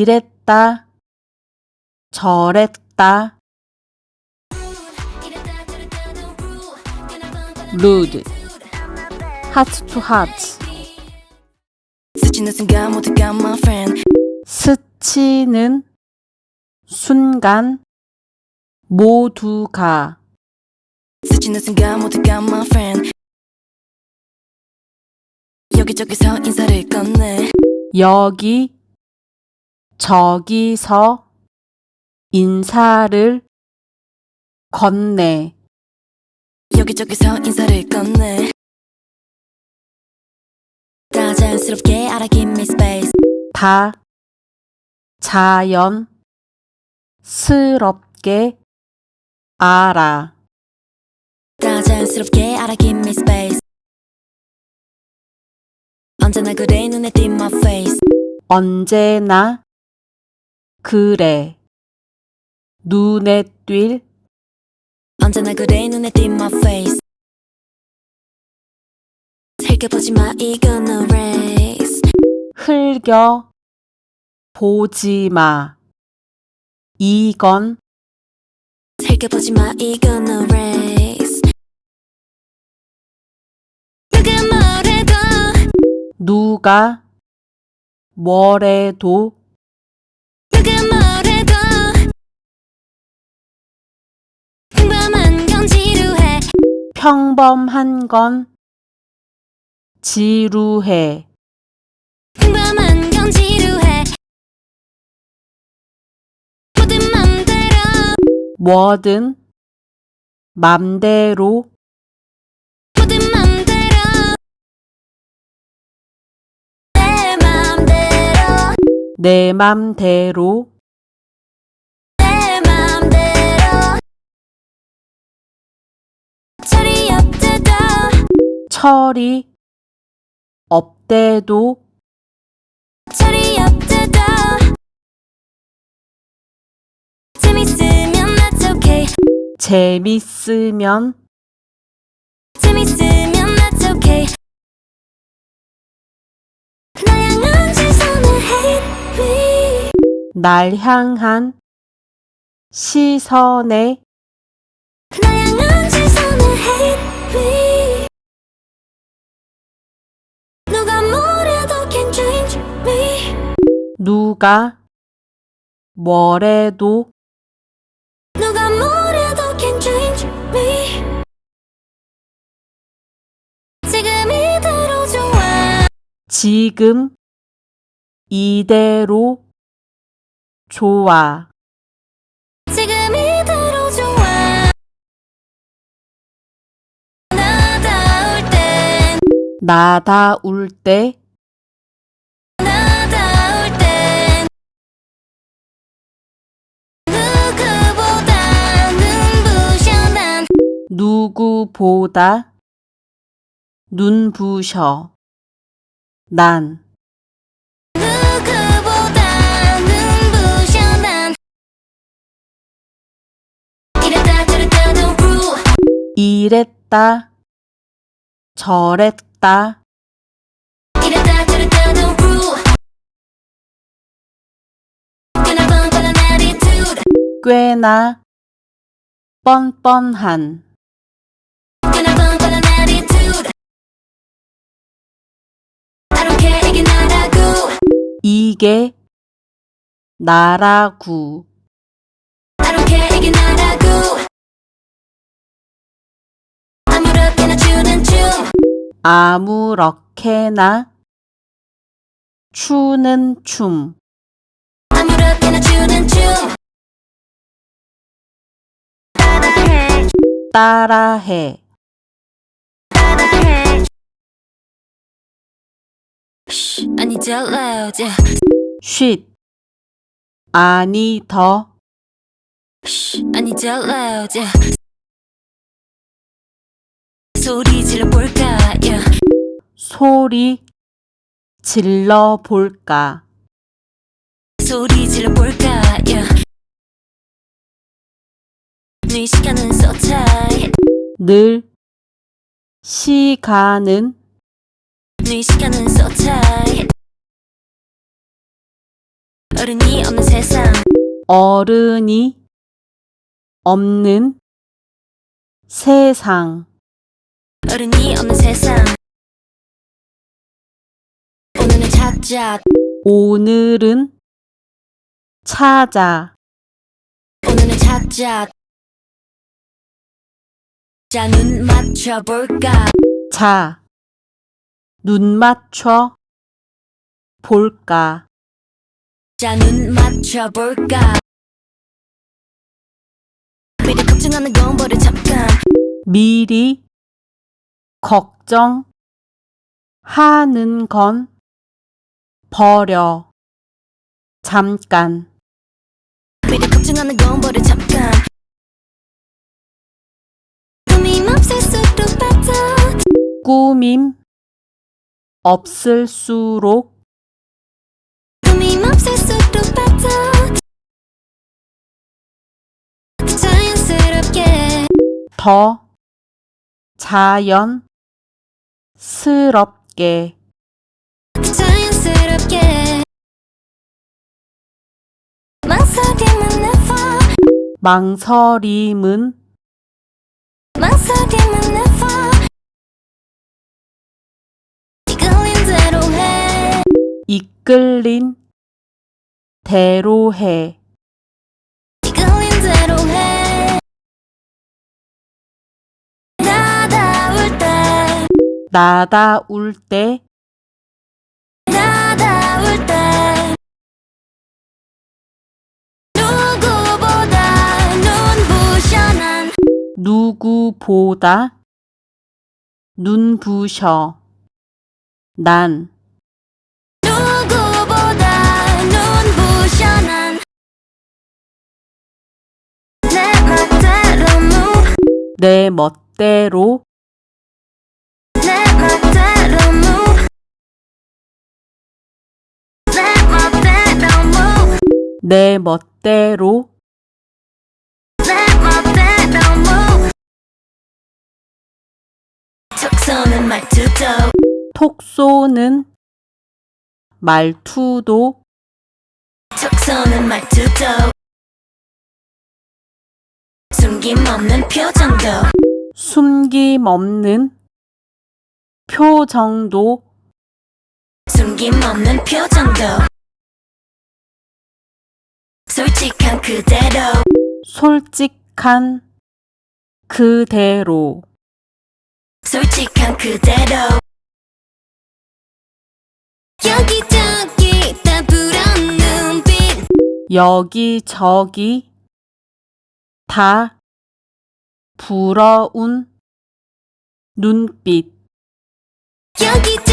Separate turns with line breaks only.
이랬다 저랬다 rude heart to heart
스치는 순간 모두 got my friend
스치는 순간 모두가
스치는 순간 모두 got my friend 여기저기서 인사를 건네
여기 저기서 인사를 건네
여기저기서 인사를 건네 다 자연스럽게 알아 give me space
다 자연스럽게 알아
다 자연스럽게 알아 give me space 언제나 그래 눈에 띈 my face
언제나 그래 눈에 띌
언제나 그래 눈에 띈 my face 살펴보지마 이건 no race
흘겨 보지마 이건
살펴보지마 이건 no race 누가 뭐래도
누가 뭐래도
평범한 건 지루해
평범한 건 지루해
평범한 건 지루해
뭐든 맘대로 내 맘대로 철이 없대도
재밌으면 that's okay
재밌으면
that's okay 날 향한 시선을 hate me
날 향한 시선에
날 향한 시선을 hate me 누가 뭐래도 can't change me
누가 뭐래도
누가 뭐래도 can't change me 지금 이대로 좋아
지금 이대로 좋아
지금 이대로 좋아 나다울 땐
나다울 때
나다울 땐 누구보다 눈부셔 난
누구보다 눈부셔 난
누구보다 눈부셔 난 이랬다 저랬다 don't rule
이랬다 저랬다
이랬다 저랬다 don't rule 꽤나 뻔뻔한 attitude
꽤나 뻔뻔한
꽤나 뻔뻔한 attitude I don't care 이게 나라고
이게 나라구
I don't care 이게 나라고 아무렇게나 추는 춤
아무렇게나 추는 춤
아무렇게나 추는 춤
따라해
아니 저 loud
쉿 아니 더
아니 저 loud 소리 질러볼까 yeah.
소리 질러볼까
소리 질러볼까 yeah. 네 시간은 so tight
늘 시간은
네 시간은 so tight 어른이 없는 세상
어른이 없는 세상.
어른이 없는 세상 오늘은 찾자
오늘은 찾아.
오늘은 찾자 자 눈 맞춰볼까
자, 눈 맞춰 볼까.
자 눈 맞춰볼까 미리 걱정하는 건 버려 잠깐
미리 걱정하는 건 버려. 잠깐.
미리 걱정하는 건 버려 잠깐 꿈이 맙살수록 빠져
꾸밈 없을수록
꿈이 맙살수록 빠져 자연스럽게
더 자연스럽게.
자연스럽게 망설임은 never
망설임은
망설임은 never 이끌린 대로 해
이끌린 대로 해.
이끌린 대로 해 나다울 때
나다울 때
나다울 때 누구보다 눈부셔 난
누구보다 눈부셔. 난
누구보다 눈부셔 난 내 멋대로 move
내 멋대로
내 멋대로 move 내 멋대로 move
내 멋대로
내 멋대로 move 톡 쏘는 말투도
톡 쏘는 말투도
톡 쏘는 말투도 숨김없는 표정도
숨김없는 표정도
숨김없는 표정도 솔직한 그대로
솔직한 그대로
솔직한 그대로 여기저기 다 부러운 눈빛
여기저기 다 부러운 눈빛
여기저기